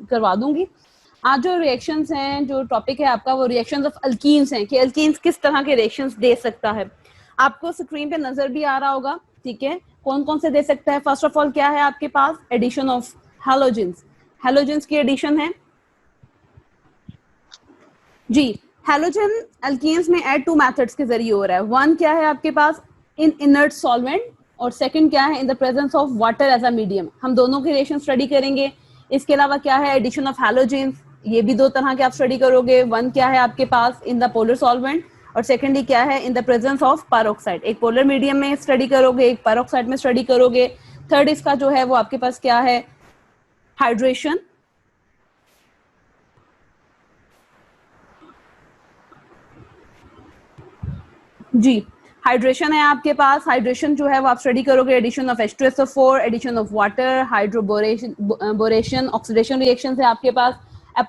करवा दूंगी। आज जो रिएक्शंस हैं, जो टॉपिक है आपका वो रिएक्शंस ऑफ अल्कीन्स हैं कि अल्कीन्स किस तरह के रिएक्शंस दे सकता है। आपको स्क्रीन पे नजर भी आ रहा होगा, ठीक है, कौन कौन से दे सकता है। फर्स्ट ऑफ ऑल क्या है आपके पास, एडिशन ऑफ हैलोजेंस। हैलोजेंस की एडिशन है जी। हैलोजन अल्कीन्स में ऐड 2 मेथड्स के जरिए हो रहा है। वन क्या है आपके पास, इन इनर्ट सॉल्वेंट, और सेकंड क्या है, in the presence of water as a medium. हम दोनों के रिएक्शन स्टडी करेंगे। इसके अलावा क्या है, एडिशन ऑफ हैलोजेंस, ये भी 2 तरह के आप स्टडी करोगे। वन क्या है आपके पास, इन द पोलर सॉल्वेंट, और सेकेंडली क्या है, in the presence of peroxide. एक पोलर मीडियम में स्टडी करोगे, एक पैरोक्साइड में स्टडी करोगे। थर्ड इसका जो है वो आपके पास क्या है, हाइड्रेशन। जी, हाइड्रेशन है आपके पास। हाइड्रेशन जो है वो आप स्टडी करोगे, addition of H2SO4, addition of water, hydroboration, boration, oxidation reaction है आपके पास,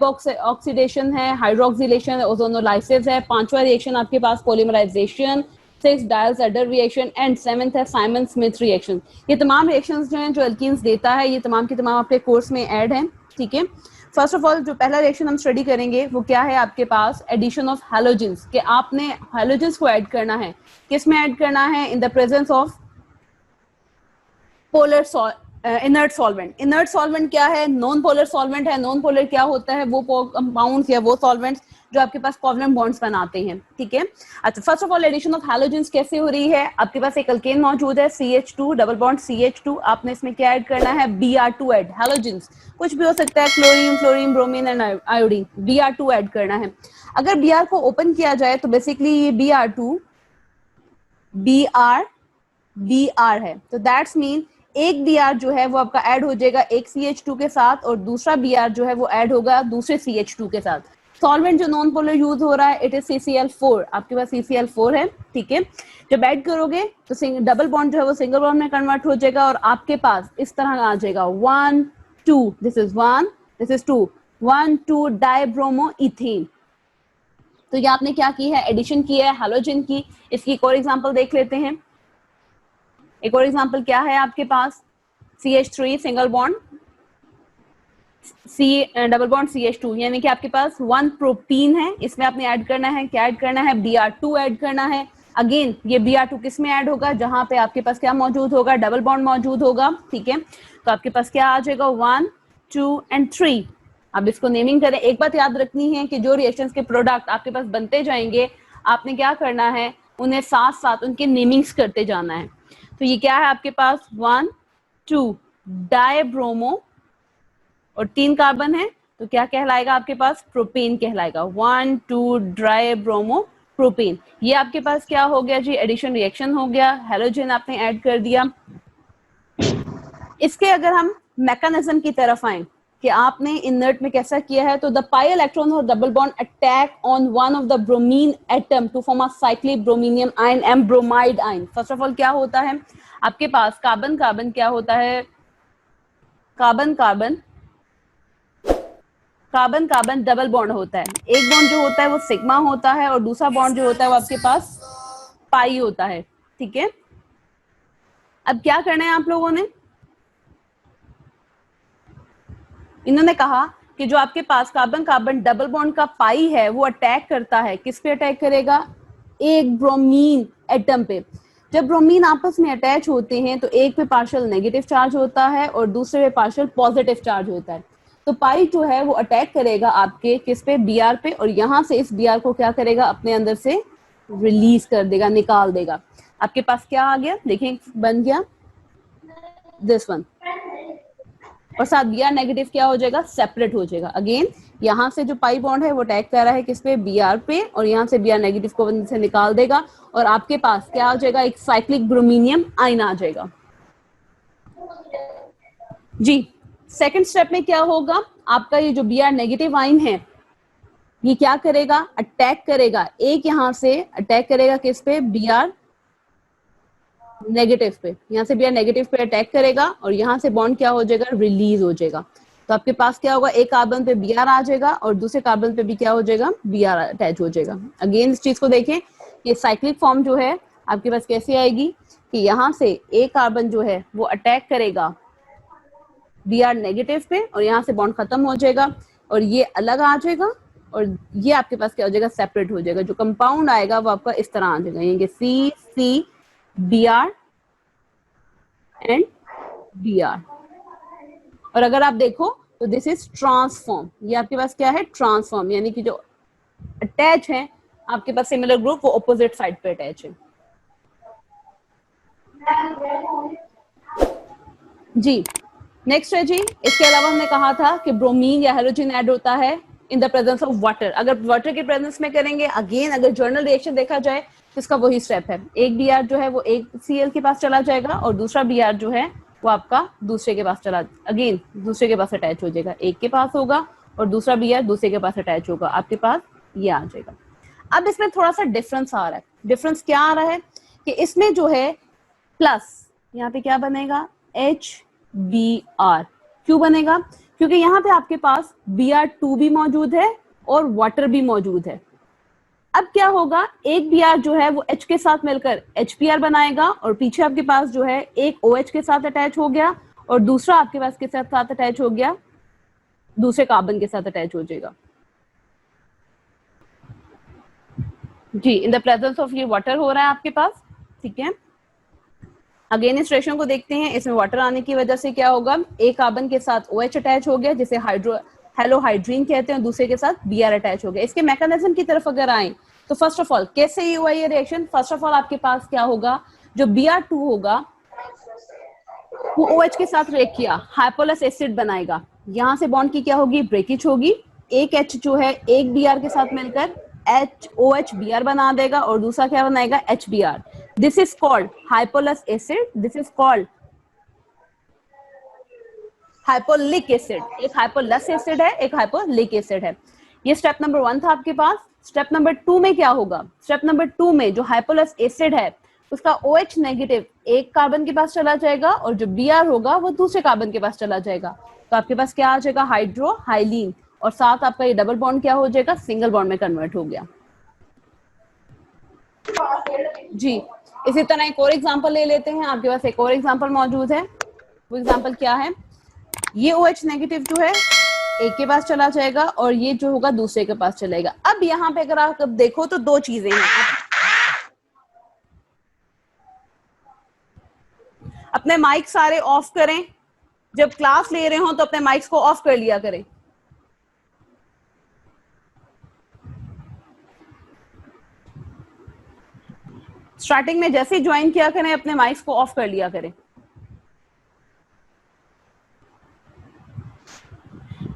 ऑक्सीडेशन है, हाइड्रोक्सिलेशन, ओजोनोलाइसिस है। 5वां रिएक्शन आपके पास polymerization, 6 Diels Alder reaction, and 7th है साइमन स्मिथ रिएक्शन। ये तमाम रिएक्शंस जो हैं जो अल्कीन्स देता है, ये तमाम के तमाम आपके कोर्स में ऐड हैं, ठीक है। फर्स्ट ऑफ ऑल जो पहला रिएक्शन हम स्टडी करेंगे वो क्या है आपके पास, एडिशन ऑफ हैलोजेंस, कि आपने हैलोजेंस को ऐड करना है। किस में ऐड करना है, in the presence of polar inert solvent. Inert solvent क्या है, नॉन पोलर सॉल्वेंट है। नॉन पोलर क्या होता है, वो कंपाउंड्स या वो सॉल्वेंट्स जो आपके पास कोवलेंट बॉन्ड्स बनाते हैं, ठीक है। अच्छा, first of all addition of halogens कैसे हो रही है, आपके पास एक अल्केन मौजूद है CH2 डबल बॉन्ड CH2, आपने इसमें क्या ऐड करना है, Br2 ऐड। हैलोजेंस कुछ भी हो सकता है, chlorine, fluorine, bromine and iodine, Br2 add करना है। अगर Br को ओपन किया जाए तो बेसिकली ये Br2 Br है, तो दैट्स मीन एक Br जो है वो आपका ऐड हो जाएगा एक CH2 के साथ, और दूसरा Br जो है वो ऐड होगा दूसरे CH2 के साथ। सॉल्वेंट जो नॉन पोलर यूज हो रहा है, इट इज CCl4, आपके पास CCl4 है, ठीक है। जब ऐड करोगे तो डबल बॉन्ड जो है वो सिंगल बॉन्ड में कन्वर्ट हो जाएगा, और आपके पास इस तरह आ जाएगा 1 2, this is 1, this is 2, 1 2 dibromo ethane. तो ये आपने क्या की है, एडिशन की है हैलोजन की। इसकी एक और एग्जांपल देख लेते हैं। एक और एग्जांपल क्या है आपके पास, CH3 single bond double bond CH2, यानी कि आपके पास 1 प्रोपीन है। इसमें आपने ऐड करना है, क्या ऐड करना है, Br2 ऐड करना है। अगेन ये Br2 किस में ऐड होगा, जहां पे आपके पास क्या मौजूद होगा, डबल बॉन्ड मौजूद होगा, ठीक है। तो आपके पास क्या आ जाएगा, 1 2 एंड 3। अब इसको नेमिंग करें। एक बात याद रखनी है कि जो रिएक्शंस के प्रोडक्ट आपके पास बनते जाएंगे, आपने क्या करना है, उन्हें साथ साथ उनके नेमिंग्स करते जाना है। तो ये क्या है आपके पास, 1 2 डाइब्रोमो, और 3 कार्बन है, तो क्या कहलाएगा आपके पास, प्रोपेन कहलाएगा, 1 2 ड्राई ब्रोमो प्रोपेन। ये आपके पास क्या हो गया जी, एडिशन रिएक्शन हो गया, हैलोजन आपने ऐड कर दिया। इसके अगर हम मैकेनिज्म की तरफ आए कि आपने इनर्ट में कैसा किया है, तो द पाई इलेक्ट्रॉन और double bond attack on one of the bromine atom to form a cyclic bromonium ion and bromide ion. First of all क्या होता है आपके पास, कार्बन कार्बन क्या होता है, carbon carbon carbon carbon double bond होता है। एक बॉन्ड जो होता है वो सिग्मा होता है, और दूसरा बॉन्ड जो होता है वो आपके पास पाई होता है, ठीक है। अब क्या करना है आप लोगों ने, इन्होंने कहा कि जो आपके पास कार्बन कार्बन डबल बॉन्ड का पाई है वो अटैक करता है, किस पे अटैक करेगा, एक ब्रोमीन एटम पे। जब ब्रोमीन आपस में अटैच होते हैं तो एक पे पार्शियल नेगेटिव चार्ज होता है और दूसरे पे पार्शियल पॉजिटिव चार्ज होता है। तो पाई जो है वो अटैक करेगा आपके किस पे, Br पे, और यहाँ से इस Br को क्या करेगा, अपने अंदर से रिलीज कर देगा, निकाल देगा। आपके पास क्या आ गया, देखें बन गया दिस वन, और साथ Br नेगेटिव क्या हो जाएगा, सेपरेट हो जाएगा। अगेन यहाँ से जो पाई बॉन्ड है वो अटैक कर रहा है किस पे, Br पे, और यहाँ से Br नेगेटिव को से निकाल देगा, और आपके पास क्या आ जाएगा, एक साइक्लिक ब्रोमीनियम आयन आ जाएगा जी। सेकंड स्टेप में क्या होगा, आपका ये जो Br नेगेटिव आयन है ये क्या करेगा, अटैक करेगा, एक यहाँ से अटैक करेगा किस पे, Br नेगेटिव पे, यहाँ से Br नेगेटिव पे अटैक करेगा, और यहाँ से बॉन्ड क्या हो जाएगा, रिलीज हो जाएगा। तो आपके पास क्या होगा, एक कार्बन पे Br आ जाएगा और दूसरे कार्बन पे भी क्या हो जाएगा, Br अटैच हो जाएगा। अगेन इस चीज को देखें, ये साइक्लिक फॉर्म जो है आपके पास कैसे आएगी कि यहाँ से एक कार्बन जो है वो अटैक करेगा बी आर नेगेटिव पे, और यहाँ से बॉन्ड खत्म हो जाएगा और ये अलग आ जाएगा, और ये आपके पास क्या हो जाएगा, सेपरेट हो जाएगा। जो कंपाउंड आएगा वो आपका इस तरह आ जाएगा, ये C C B R and B R. और अगर आप देखो तो दिस इज ट्रांसफॉर्म, ये आपके पास क्या है, ट्रांसफॉर्म, यानी कि जो अटैच है आपके पास सिमिलर ग्रुप वो ऑपोजिट साइड पे अटैच है। जी नेक्स्ट है जी, इसके अलावा हमने कहा था कि ब्रोमीन या हेलोजन ऐड होता है in the presence of water. अगर वाटर के प्रेजेंस में करेंगे, अगेन अगर जर्नल रिएक्शन देखा जाए तो इसका वही स्टेप है, एक बी आर जो है वो एक Cl के पास चला जाएगा और दूसरा बी आर जो है वो आपका दूसरे के पास चला, अगेन दूसरे के पास अटैच हो जाएगा, एक के पास होगा और दूसरा बी आर दूसरे के पास अटैच होगा, आपके पास ये आ जाएगा। अब इसमें थोड़ा सा डिफरेंस आ रहा है। डिफरेंस क्या आ रहा है कि इसमें जो है प्लस यहाँ पे क्या बनेगा, HBr। क्यों बनेगा, क्योंकि यहाँ पे आपके पास Br2 भी मौजूद है और वाटर भी मौजूद है। अब क्या होगा, एक Br जो है वो H के साथ मिलकर HBr बनाएगा और पीछे आपके पास जो है एक OH के साथ अटैच हो गया और दूसरा आपके पास किसके साथ अटैच हो गया, दूसरे कार्बन के साथ अटैच हो जाएगा। जी इन द प्रेजेंस ऑफ ये वाटर हो रहा है आपके पास, ठीक है। अगेन इस रेशो को देखते हैं, इसमें वाटर आने की वजह से क्या होगा, एक कार्बन के साथ OH अटैच हो गया जिसे हेलोहाइड्रीन कहते हैं, दूसरे के साथ Br अटैच हो गया। इसके मैकेनिज्म की तरफ अगर आए तो फर्स्ट ऑफ ऑल कैसे ये हुआ ये रिएक्शन, फर्स्ट ऑफ ऑल आपके पास क्या होगा, जो Br2 होगा वो OH के साथ रिएक्ट किया, हाइपोलस एसिड बनाएगा, यहाँ से बॉन्ड की क्या होगी, ब्रेकेज होगी, एक H जो है एक Br के साथ मिलकर OH Br बना देगा और दूसरा क्या बनाएगा, HBr। This is called hypohalous acid, this is called hypohalic acid. एक हाइपोलस एसिड है, एक हाइपोलिक एसिड है। ये स्टेप नंबर 1 था आपके पास। स्टेप नंबर 2 में क्या होगा, स्टेप नंबर 2 में जो हाइपोलस एसिड है उसका OH नेगेटिव एक कार्बन के पास चला जाएगा और जो Br होगा वो दूसरे कार्बन के पास चला जाएगा, तो आपके पास क्या आ जाएगा, हाइड्रोहाइलीन, और साथ आपका ये डबल बॉन्ड क्या हो जाएगा, सिंगल बॉन्ड में कन्वर्ट हो गया। जी इसी तरह एक और एग्जांपल ले लेते हैं, आपके पास एक और एग्जांपल मौजूद है। वो एग्जांपल क्या है, ये OH नेगेटिव जो है एक के पास चला जाएगा और ये जो होगा दूसरे के पास चलेगा। अब यहाँ पे अगर आप देखो तो दो चीजें हैं, अपने माइक सारे ऑफ करें, जब क्लास ले रहे हो तो अपने माइक्स को ऑफ कर लिया करें। स्टार्टिंग में जैसे ही ज्वाइन किया करें अपने माइक्स को ऑफ कर लिया करें।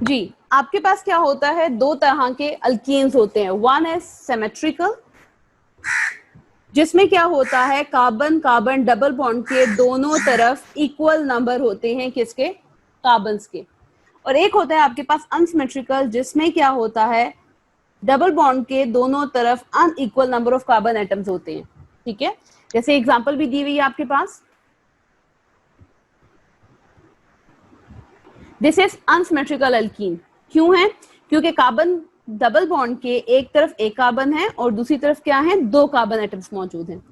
जी आपके पास क्या होता है, दो तरह के अल्कीन्स होते हैं। वन है सिमेट्रिकल, जिसमें क्या होता है, कार्बन कार्बन डबल बॉन्ड के दोनों तरफ इक्वल नंबर होते हैं, किसके, कार्बन्स के। और एक होता है आपके पास अनसिमेट्रिकल, जिसमें क्या होता है, डबल बॉन्ड के दोनों तरफ unequal number of carbon atoms होते हैं, ठीक है। जैसे एग्जांपल भी दी हुई है आपके पास, दिस इज अनसिमेट्रिकल अल्कीन। क्यों है, क्योंकि कार्बन डबल बॉन्ड के एक तरफ एक कार्बन है और दूसरी तरफ क्या है, दो कार्बन एटम्स मौजूद हैं।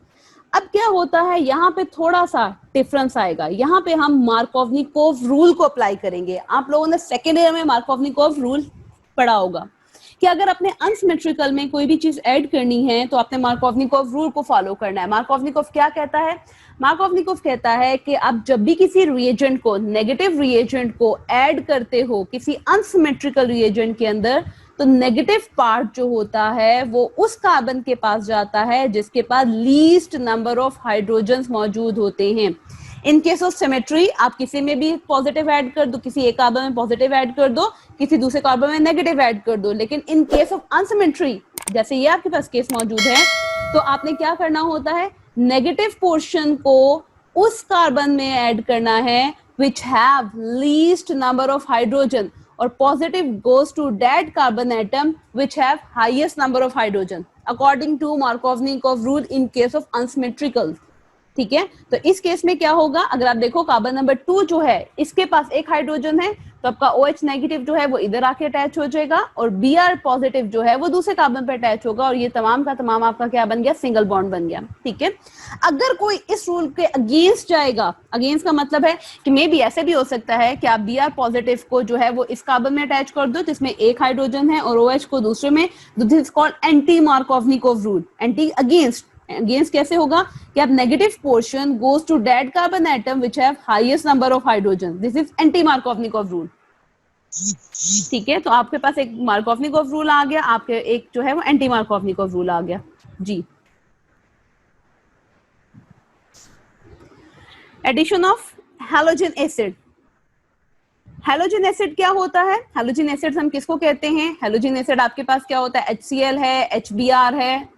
अब क्या होता है, यहाँ पे थोड़ा सा डिफरेंस आएगा, यहाँ पे हम मार्कोवनिकोव रूल को अप्लाई करेंगे। आप लोगों ने सेकेंड ईयर में मार्कोवनिकोव रूल पढ़ा होगा कि अगर अपने अनसिमेट्रिकल में कोई भी चीज ऐड करनी है तो आपने मार्कोवनिकोव रूल को फॉलो करना है। मार्कोवनिकोव क्या कहता है, मार्कोवनिकोव कहता है कि आप जब भी किसी रिएजेंट को, नेगेटिव रिएजेंट को ऐड करते हो किसी अनसिमेट्रिकल रिएजेंट के अंदर, तो नेगेटिव पार्ट जो होता है वो उस कार्बन के पास जाता है जिसके पास लीस्ट नंबर ऑफ हाइड्रोजन्स मौजूद होते हैं। इन केस ऑफ सिमेट्री आप किसी में भी पॉजिटिव ऐड कर दो, किसी एक कार्बन में पॉजिटिव ऐड कर दो, किसी दूसरे कार्बन में नेगेटिव ऐड कर दो, लेकिन इन केस ऑफ अनसिमेट्री जैसे ये आपके पास केस मौजूद है, तो आपने क्या करना होता है, नेगेटिव पोर्शन को उस कार्बन में ऐड करना है which have least number of hydrogen, और positive goes to that carbon atom which have highest number of hydrogen according to Markovnikov rule in case of unsymmetrical। ठीक है, तो इस केस में क्या होगा, अगर आप देखो कार्बन नंबर 2 जो है इसके पास एक हाइड्रोजन है, तो आपका OH नेगेटिव जो है वो इधर आके अटैच हो जाएगा और Br पॉजिटिव जो है वो दूसरे कार्बन पे अटैच होगा और ये तमाम का तमाम आपका क्या बन गया, सिंगल बॉन्ड बन गया। ठीक है, अगर कोई इस रूल के अगेंस्ट जाएगा, अगेंस्ट का मतलब है कि मे बी ऐसे भी हो सकता है कि आप Br पॉजिटिव को जो है वो इस कार्बन में अटैच कर दो जिसमें एक हाइड्रोजन है और OH को दूसरे में, this is called anti Markovnikov rule. Anti against, against कैसे होगा कि आप negative portion goes to that carbon atom which have highest number of hydrogen, this is anti Markovnikov rule. ठीक है, तो आपके पास एक मार्कोवनिकोव रूल आ गया, आपके एक जो है वो एंटी मार्कोवनिकोव रूल आ गया जी। Addition of halogen acid. Halogen acid क्या होता है? हैलोजन एसिड हम किसको कहते हैं? हैलोजन एसिड आपके पास क्या होता है? HCl है, HBr है,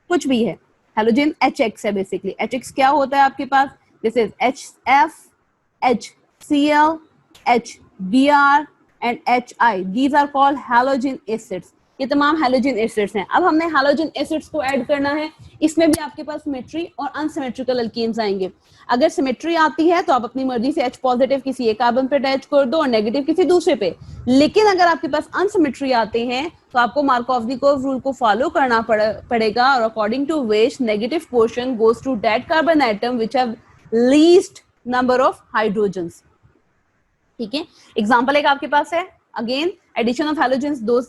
कुछ भी है। हैलोजन HX है बेसिकली। HX क्या होता है आपके पास? This is HF, HCl, HBr and HI, these are called halogen acids. ये तमाम हैलोजन एसिड्स हैं। अब हमने हैलोजन एसिड्स को ऐड करना है, इसमें भी आपके पास सिमेट्री और अनसिमेट्रिकल अल्कीन्स आएंगे। अगर सिमेट्री आती है तो आप अपनी मर्जी से H पॉजिटिव किसी एक कार्बन पे अटैच कर दो और नेगेटिव किसी दूसरे पे, लेकिन अगर आपके पास अनसिमेट्री आते हैं तो आपको मार्कोवनिकोव रूल को फॉलो करना पड़ेगा और according to which negative portion goes to that carbon atom which have least number of hydrogens. ठीक है, एग्जांपल एक आपके पास है, अगेन एडिशन ऑफ हैलोजेंस दो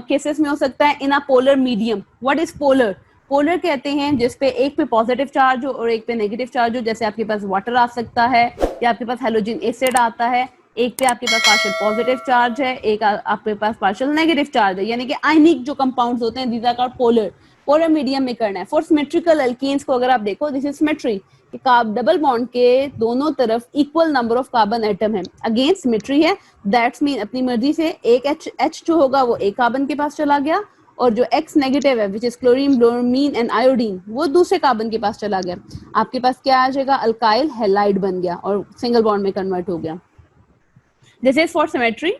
केसेस में हो सकता है in a polar medium. What is polar? Polar कहते हैं जिस पे एक पे पॉजिटिव चार्ज हो और एक पे नेगेटिव चार्ज हो, जैसे आपके पास वाटर आ सकता है या आपके पास हैलोजन एसिड आता है, एक पे आपके पास पार्शियल पॉजिटिव चार्ज है, एक आपके पास पार्शियल नेगेटिव चार्ज है, यानी कि आयनिक जो कंपाउंड्स होते हैं these are called polar. Polar medium में करना है। फॉर सिमेट्रिकल अल्कीन्स को अगर आप देखो, this is symmetry, double bond के दोनों तरफ equal number of carbon atom है। अगेन सिमेट्री है, दैट्स मीन अपनी मर्जी से एक H जो होगा वो एक कार्बन के पास चला गया और जो X नेगेटिव है which is chlorine, bromine and iodine, वो दूसरे कार्बन के पास चला गया। आपके पास क्या आ जाएगा? अल्काइल हैलाइड बन गया और सिंगल बॉन्ड में कन्वर्ट हो गया। दिस इज फॉर सिमेट्री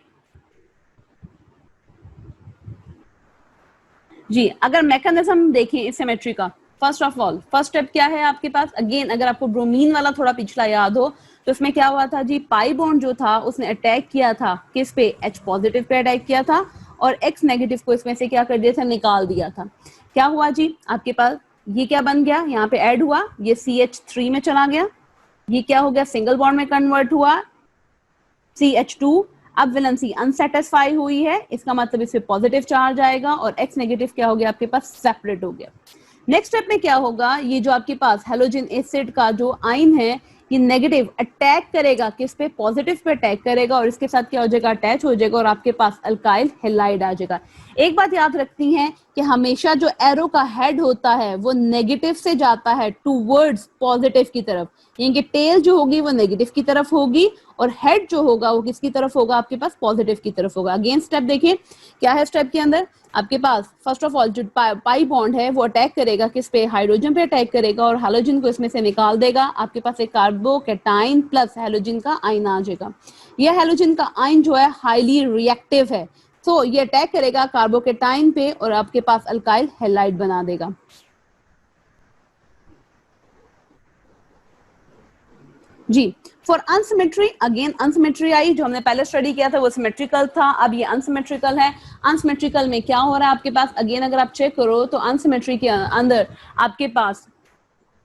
जी। अगर मैकेनिज्म देखें इस सिमेट्री का, first of all first step क्या है आपके पास? अगेन अगर आपको ब्रोमीन वाला थोड़ा पिछला याद हो तो उसमें क्या हुआ था जी, पाई बॉन्ड जो था उसने अटैक किया था किस पे? H पॉजिटिव पे अटैक किया था और X नेगेटिव को इसमें से क्या कर दिया था? निकाल दिया था। क्या हुआ जी आपके पास? ये क्या बन गया? यहाँ पे ऐड हुआ, ये CH3 में चला गया, ये क्या हो गया? सिंगल बॉन्ड में कन्वर्ट हुआ CH2। अब वैलेंसी अनसेटिस्फाई हुई है, इसका मतलब इसमें पॉजिटिव चार्ज आएगा और X नेगेटिव क्या हो गया आपके पास? सेपरेट हो गया। नेक्स्ट स्टेप में क्या होगा? ये जो आपके पास हैलोजन एसिड का जो आयन है ये नेगेटिव अटैक करेगा किस पे? पॉजिटिव पे अटैक करेगा और इसके साथ क्या हो जाएगा? अटैच हो जाएगा और आपके पास अल्काइल हैलाइड आ जाएगा। एक बात याद रखती हैं कि हमेशा जो एरो का हेड होता है वो नेगेटिव से जाता है टूवर्ड्स पॉजिटिव की तरफ, यानी कि टेल जो होगी वो नेगेटिव की तरफ होगी और हेड जो होगा वो किसकी तरफ होगा? आपके पास पॉजिटिव की तरफ होगा। अगेन स्टेप देखिए क्या है स्टेप के अंदर आपके पास। फर्स्ट ऑफ ऑल जो पाई बॉन्ड है वो अटैक करेगा किस पे? हाइड्रोजन पे अटैक करेगा और हैलोजन को इसमें से निकाल देगा। आपके पास एक कार्बोकैटायन प्लस हैलोजन का आयन आ जाएगा। यह हैलोजन का आयन जो है हाईली रिएक्टिव है, तो ये अटैक करेगा कार्बोकैटायन पे और आपके पास अल्काइल हैलाइड बना देगा। जी। फॉर अनसिमेट्री, अगेन अनसिमेट्री आई, जो हमने पहले स्टडी किया था वो सिमेट्रिकल था, अब ये अनसिमेट्रिकल है। अनसिमेट्रिकल में क्या हो रहा है आपके पास? अगेन अगर आप चेक करो तो अनसिमेट्री के अंदर आपके पास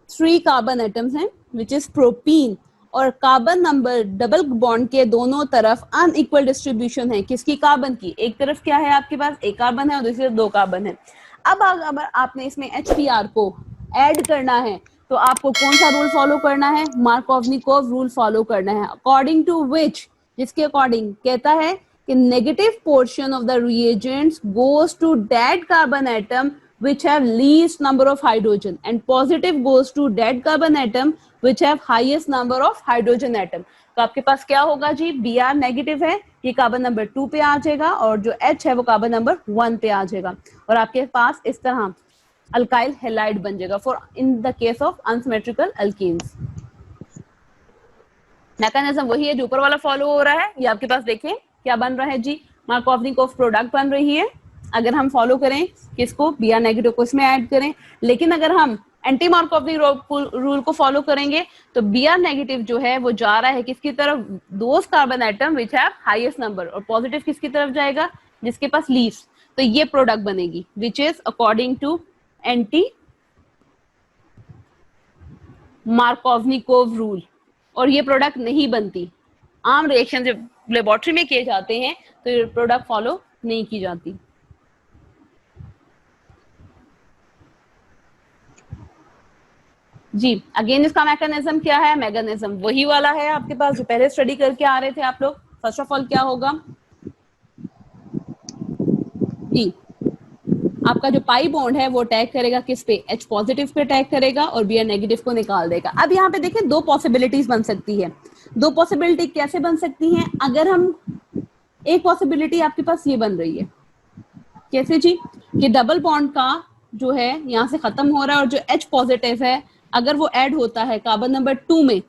3 कार्बन एटम्स हैं विच इज प्रोपीन और कार्बन नंबर डबल बॉन्ड के दोनों तरफ अनइक्वल डिस्ट्रीब्यूशन है। किसकी? कार्बन की। एक तरफ क्या है आपके पास? एक कार्बन है और दूसरी तरफ 2 कार्बन है। अब अगर आपने इसमें HBr को ऐड करना है तो आपको कौन सा रूल फॉलो करना है? मार्कोवनिकोव रूल फॉलो करना है, अकॉर्डिंग टू विच, जिसके अकॉर्डिंग कहता है कि negative portion of the reagents goes to that carbon atom which have least number of hydrogen and positive goes to that carbon atom which have highest number of hydrogen atom। तो आपके पास क्या होगा जी? Br negative है, ये carbon number 2 पे आ जाएगा और जो H है वो कार्बन नंबर 1 पे आ जाएगा और आपके पास इस तरह अल्काइल हैलाइड बन जाएगा for in the case of unsymmetrical alkenes. Mechanism वही है जो ऊपर वाला फॉलो हो रहा है। ये आपके पास देखें क्या बन रहा है जी? मार्कोवनिकोव प्रोडक्ट बन रही है। अगर हम फॉलो करें किसको? Br नेगेटिव को इसमें ऐड करें, लेकिन अगर हम एंटी मार्कोवनी रूल को फॉलो करेंगे तो Br नेगेटिव जो है वो जा रहा है किसकी तरफ, those carbon atom which have highest number, और पॉजिटिव किसकी तरफ जाएगा, जिसके पास लीस्ट। तो ये प्रोडक्ट बनेगी which is according to anti Markovnikov rule, और ये प्रोडक्ट नहीं बनती। आम रिएक्शन जब लेबोरेटरी में किए जाते हैं तो ये प्रोडक्ट फॉलो नहीं की जाती। जी अगेन इसका मैकेनिज्म क्या है, मैकेनिज्म वही वाला है आपके पास जो पहले स्टडी करके आ रहे थे आप लोग। फर्स्ट ऑफ ऑल क्या होगा जी, आपका जो पाई बॉन्ड है वो अटैक करेगा किस पे, H पॉजिटिव पे अटैक करेगा और Br नेगेटिव को निकाल देगा। अब यहाँ पे देखिए दो पॉसिबिलिटीज बन सकती है। दो पॉसिबिलिटी कैसे बन सकती हैं, अगर हम एक पॉसिबिलिटी आपके पास ये बन रही है कैसे जी, कि डबल बॉन्ड का जो है यहाँ से खत्म हो रहा है और जो H पॉजिटिव है अगर वो ऐड होता है कार्बन नंबर 2 में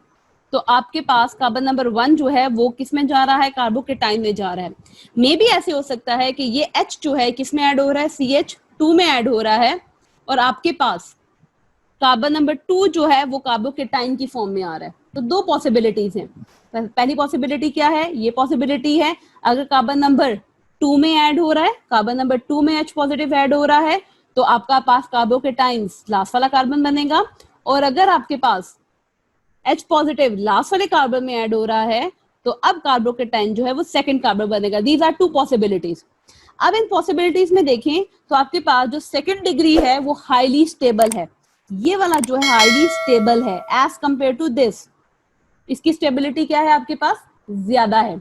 तो आपके पास कार्बन नंबर 1 जो है वो किस में जा रहा है, कार्बोकेटाइन में जा रहा है। मे भी ऐसे हो सकता है कि ये H जो है किस में ऐड हो रहा है, CH2 में ऐड हो रहा है, और आपके पास कार्बन नंबर 2 जो है वो कार्बोकेटाइन की फॉर्म में आ रहा है। तो दो पॉसिबिलिटीज हैं। पहली पॉसिबिलिटी क्या है, ये पॉसिबिलिटी है अगर कार्बन नंबर 2 में ऐड हो रहा है, कार्बन नंबर 2 में H पॉजिटिव ऐड हो रहा है तो आपका पास कार्बोकेटाइन लास्ट वाला कार्बन बनेगा, और अगर आपके पास H पॉजिटिव लास्ट वाले कार्बन में ऐड हो रहा है तो अब कार्बोकेटाइन जो है वो सेकंड कार्बन बनेगा। These are two possibilities. अब इन पॉसिबिलिटीज में देखें तो आपके पास जो सेकंड डिग्री है वो हाईली स्टेबल है, ये वाला जो है हाईली स्टेबल है एज कंपेयर टू दिस, इसकी स्टेबिलिटी क्या है आपके पास, ज्यादा है।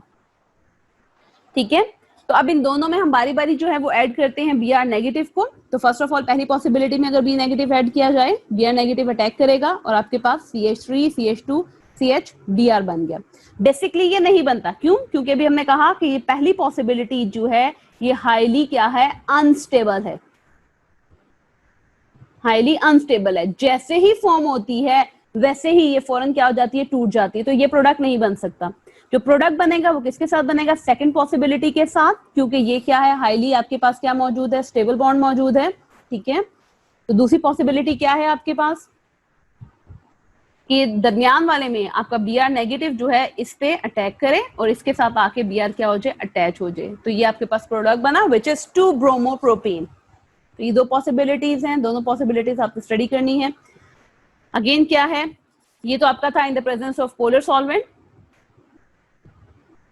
ठीक है, तो अब इन दोनों में हम बारी बारी जो है वो ऐड करते हैं Br नेगेटिव को। तो फर्स्ट ऑफ ऑल पहली पॉसिबिलिटी में अगर B नेगेटिव ऐड किया जाए, Br नेगेटिव अटैक करेगा और आपके पास CH3 CH2 CH Br बन गया। बेसिकली ये नहीं बनता, क्यों, क्योंकि अभी हमने कहा कि ये पहली पॉसिबिलिटी जो है ये हाईली क्या है, अनस्टेबल है, हाईली अनस्टेबल है। जैसे ही फॉर्म होती है वैसे ही ये फौरन क्या हो जाती है, टूट जाती है। तो ये प्रोडक्ट नहीं बन सकता। जो प्रोडक्ट बनेगा वो किसके साथ बनेगा, सेकंड पॉसिबिलिटी के साथ, क्योंकि ये क्या है, हाईली आपके पास क्या मौजूद है, स्टेबल बॉन्ड मौजूद है। ठीक है, तो दूसरी पॉसिबिलिटी क्या है आपके पास कि दरमियान वाले में आपका Br नेगेटिव जो है इस पे अटैक करे और इसके साथ आके Br क्या हो जाए, अटैच हो जाए। तो ये आपके पास प्रोडक्ट बना विच इज 2 ब्रोमोप्रोपेन। तो ये दो पॉसिबिलिटीज हैं, दोनों पॉसिबिलिटीज आपको स्टडी करनी है। अगेन क्या है, ये तो आपका था इन the presence of polar solvent.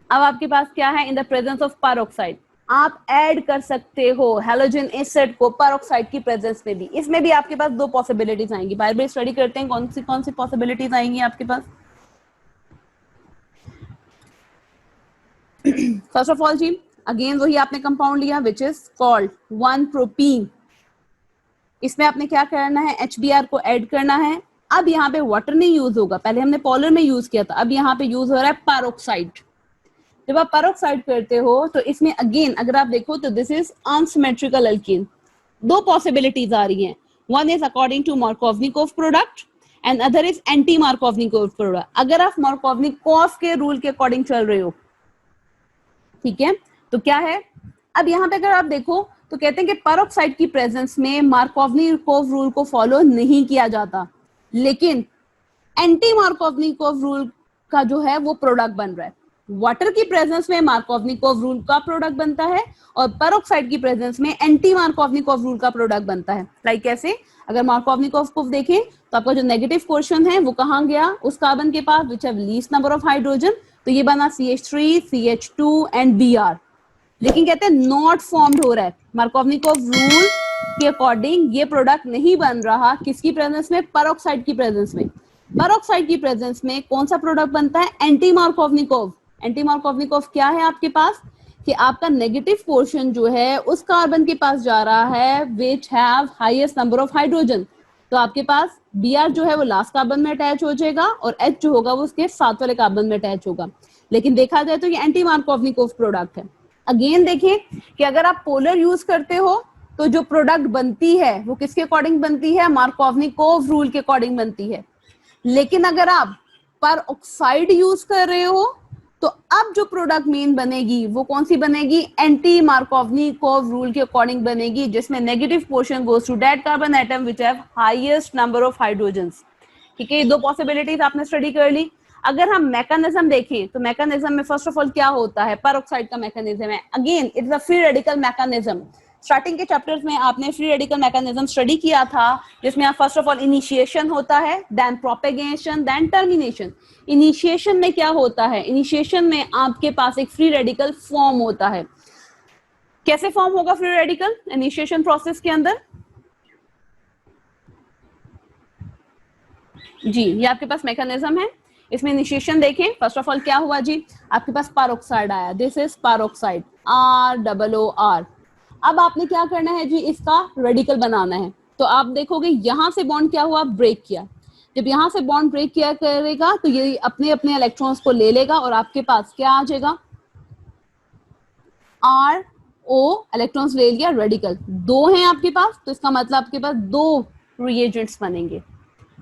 अब आपके पास क्या है, in the presence of peroxide. आप ऐड कर सकते हो हैलोजन एसिड को पेरोक्साइड की प्रेजेंस में भी। इसमें भी आपके पास दो पॉसिबिलिटीज आएंगी। बार बार स्टडी करते हैं कौन सी पॉसिबिलिटीज आएंगी आपके पास। फर्स्ट ऑफ ऑल जी अगेन वही आपने कंपाउंड लिया विच इज कॉल्ड 1 प्रोपीन। इसमें आपने क्या करना है, HBr को ऐड करना है। अब यहाँ पे वाटर नहीं यूज होगा, पहले हमने पॉलर में यूज किया था, अब यहाँ पे यूज हो रहा है पेरोक्साइड। जब आप पेरोक्साइड करते हो तो इसमें अगेन अगर आप देखो तो दिस इज अनसिमेट्रिकल अल्कीन। दो पॉसिबिलिटीज आ रही हैं, one is according to Markovnikov product and other is anti Markovnikov product. अगर आप मार्कोवनिकोव के रूल के अकॉर्डिंग चल रहे हो, ठीक है, तो क्या है, अब यहाँ पे अगर आप देखो तो कहते हैं कि पेरोक्साइड की प्रेजेंस में मार्कोवनिकोव रूल को फॉलो नहीं किया जाता, लेकिन एंटी मार्कोवनिकोव रूल का जो है वो प्रोडक्ट बन रहा है। वाटर की प्रेजेंस में मार्कोवनिकोव रूल का प्रोडक्ट बनता है और पेरोक्साइड की प्रेजेंस में एंटी मार्कोवनिकोव रूल का प्रोडक्ट बनता है। लाइक कैसे, अगर मार्कोवनिकोव को देखें तो आपका जो नेगेटिव पोर्शन है वो कहाँ गया, उस कार्बन के पास which have least number of hydrogen, तो ये बना CH3 CH2 एंड Br। लेकिन कहते हैं नॉट फॉर्म्ड हो रहा है, मार्कोवनिकोव रूल के अकॉर्डिंग ये प्रोडक्ट नहीं बन रहा। किसकी प्रेजेंस में, पेरोक्साइड की प्रेजेंस में। पेरोक्साइड की प्रेजेंस में कौन सा प्रोडक्ट बनता है, एंटी मार्कोवनिकोव। एंटी मार्कोवनिकोव क्या है आपके पास कि आपका नेगेटिव पोर्शन जो है उस कार्बन के पास जा रहा है विच have highest number of hydrogen. तो आपके पास Br जो है वो लास्ट कार्बन में अटैच हो जाएगा और H जो होगा वो उसके साथ वाले कार्बन में अटैच होगा। लेकिन देखा जाए तो ये एंटी मार्कोवनिकोव प्रोडक्ट है। अगेन देखें कि अगर आप पोलर यूज करते हो तो जो प्रोडक्ट बनती है वो किसके अकॉर्डिंग बनती है, मार्कोवनिकोव रूल के अकॉर्डिंग बनती है। लेकिन अगर आप पेरोक्साइड यूज कर रहे हो तो अब जो प्रोडक्ट मीन बनेगी वो कौन सी बनेगी, एंटी मार्कोवनिकोव रूल के अकॉर्डिंग बनेगी, जिसमें negative portion goes to that carbon atom which have highest number of hydrogens. ठीक है, दो पॉसिबिलिटीज आपने स्टडी कर ली। अगर हम मैकेनिज्म देखें तो मैकेनिज्म में फर्स्ट ऑफ ऑल क्या होता है, पेरोक्साइड का मैकेनिज्म है। Again it's a free radical mechanism. Starting के चैप्टर्स में आपने फ्री रेडिकल मैकेनिज्म स्टडी किया था, जिसमें फर्स्ट ऑफ ऑल इनिशिएशन होता है, then propagation, then termination. Initiation में क्या होता है, इनिशिएशन में आपके पास एक फ्री रेडिकल फॉर्म होता है। कैसे फॉर्म होगा फ्री रेडिकल इनिशिएशन प्रोसेस के अंदर? जी, ये आपके पास मैकेनिज्म है। इसमें इनिशिएशन देखें, फर्स्ट ऑफ ऑल क्या हुआ जी, आपके पास पैरोक्साइड आया, दिस इज पैरोक्साइड, ROOR। अब आपने क्या करना है जी, इसका रेडिकल बनाना है। तो आप देखोगे यहां से बॉन्ड क्या हुआ, ब्रेक किया। जब यहां से बॉन्ड ब्रेक किया करेगा तो ये अपने अपने इलेक्ट्रॉन्स को ले लेगा और आपके पास क्या आ जाएगा, RO, इलेक्ट्रॉन्स ले लिया, रेडिकल दो हैं आपके पास, तो इसका मतलब आपके पास दो रिएजेंट्स बनेंगे।